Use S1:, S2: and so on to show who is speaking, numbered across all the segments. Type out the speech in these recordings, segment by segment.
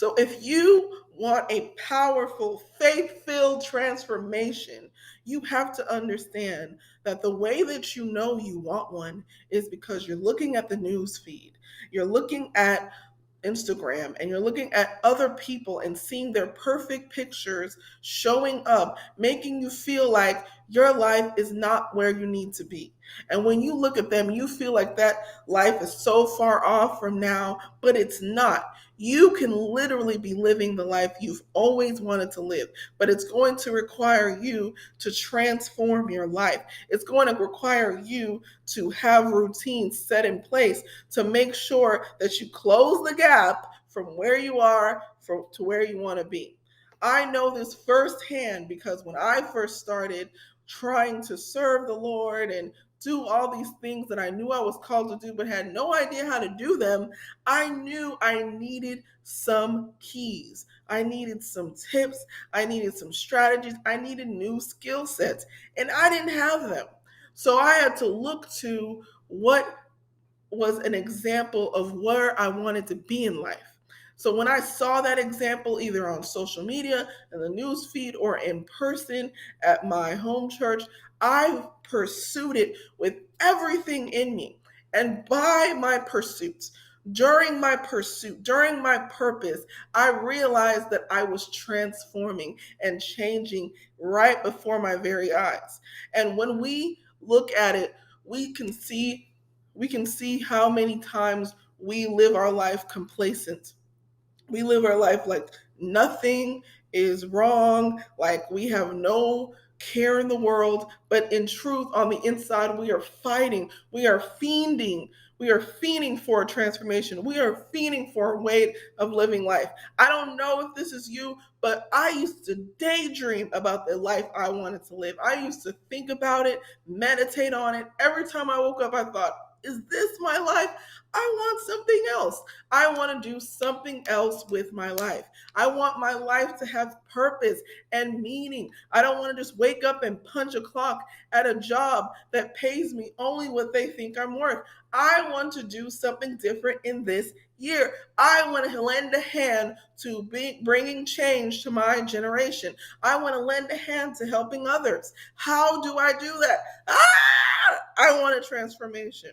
S1: So if you want a powerful, faith-filled transformation, you have to understand that the way that you know you want one is because you're looking at the news feed. You're looking at Instagram and you're looking at other people and seeing their perfect pictures showing up, making you feel like your life is not where you need to be. And when you look at them, you feel like that life is so far off from now, but it's not. You can literally be living the life you've always wanted to live, but it's going to require you to transform your life. It's going to require you to have routines set in place to make sure that you close the gap from where you are to where you want to be. I know this firsthand because when I first started trying to serve the Lord and do all these things that I knew I was called to do but had no idea how to do them, I knew I needed some keys. I needed some tips. I needed some strategies. I needed new skill sets, and I didn't have them. So I had to look to what was an example of where I wanted to be in life. So when I saw that example either on social media, in the news feed, or in person at my home church, I pursued it with everything in me. And by my pursuits, during my purpose, I realized that I was transforming and changing right before my very eyes. And when we look at it, we can see we can see how many times we live our life complacent. We live our life like nothing is wrong, like we have no care in the world, but in truth, on the inside, we are fighting, we are fiending for a transformation, we are fiending for a way of living life. I don't know if this is you, but I used to daydream about the life I wanted to live. I used to think about it, meditate on it. Every time I woke up, I thought, is this my life? I want something else. I want to do something else with my life. I want my life to have purpose and meaning. I don't want to just wake up and punch a clock at a job that pays me only what they think I'm worth. I want to do something different in this year. I want to lend a hand to bringing change to my generation. I want to lend a hand to helping others. How do I do that? I want a transformation.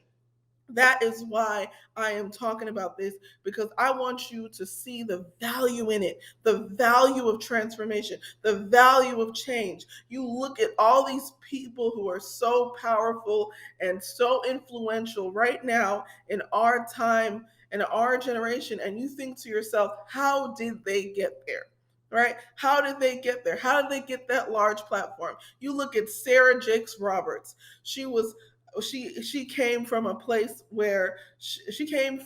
S1: That is why I am talking about this, because I want you to see the value in it, the value of transformation, the value of change. You look at all these people who are so powerful and so influential right now in our time, in our generation, and you think to yourself, how did they get there? Right? How did they get there? How did they get that large platform? You look at Sarah Jakes Roberts. She was she came from a place where she's TD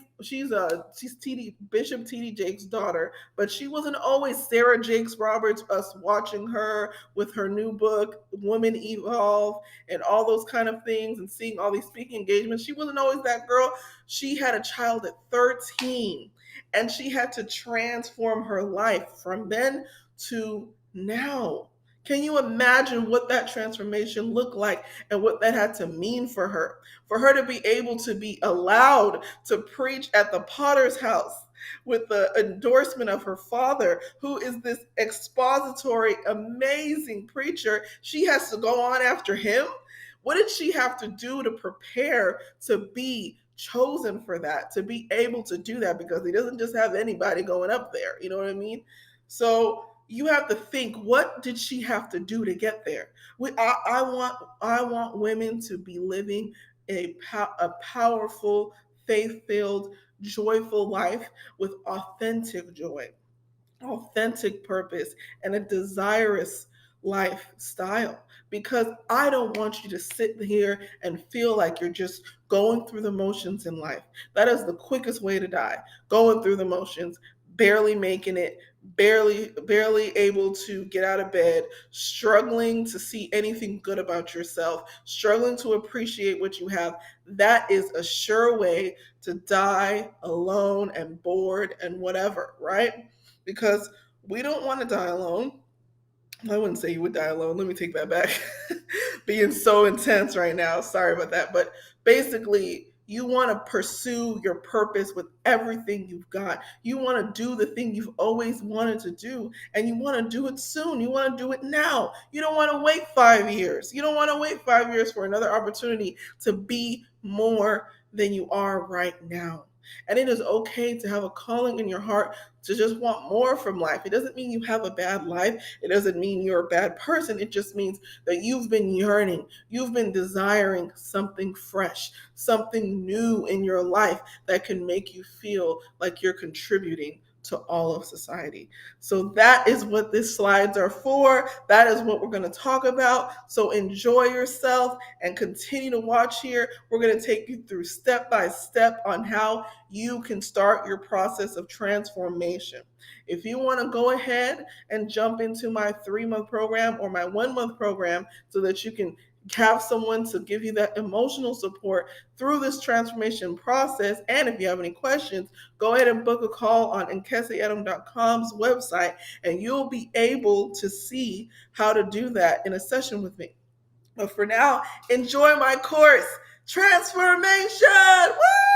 S1: Bishop TD Jakes' daughter, but she wasn't always Sarah Jakes Roberts. Us watching her with her new book Women Evolve and all those kind of things, and seeing all these speaking engagements, she wasn't always that girl. She had a child at 13, and she had to transform her life from then to now. Can you imagine what that transformation looked like and what that had to mean for her? For her to be able to be allowed to preach at the Potter's house with the endorsement of her father, who is this expository, amazing preacher. She has to go on after him. What did she have to do to prepare to be chosen for that, to be able to do that? Because he doesn't just have anybody going up there. You know what I mean? So you have to think, what did she have to do to get there? I want women to be living a powerful, faith-filled, joyful life with authentic joy, authentic purpose, and a desirous lifestyle. Because I don't want you to sit here and feel like you're just going through the motions in life. That is the quickest way to die. Going through the motions, barely making it, barely able to get out of bed, struggling to see anything good about yourself, struggling to appreciate what you have. That is a sure way to die alone and bored and whatever, right? Because we don't want to die alone. I wouldn't say you would die alone. Let me take that back. Being so intense right now. Sorry about that. But basically, You want to pursue your purpose with everything you've got. You want to do the thing you've always wanted to do, and you want to do it soon. You want to do it now. You don't want to wait 5 years. You don't want to wait 5 years for another opportunity to be more than you are right now. And it is okay to have a calling in your heart to just want more from life. It doesn't mean you have a bad life. It doesn't mean you're a bad person. It just means that you've been yearning, you've been desiring something fresh, something new in your life that can make you feel like you're contributing to all of society. So that is what these slides are for. That is what we're going to talk about. So enjoy yourself and continue to watch here. We're going to take you through step by step on how you can start your process of transformation. If you want to go ahead and jump into my 3-month program or my 1-month program so that you can have someone to give you that emotional support through this transformation process. And if you have any questions, go ahead and book a call on nkesiadam.com's website, and you'll be able to see how to do that in a session with me. But for now, enjoy my course, Transformation. Woo!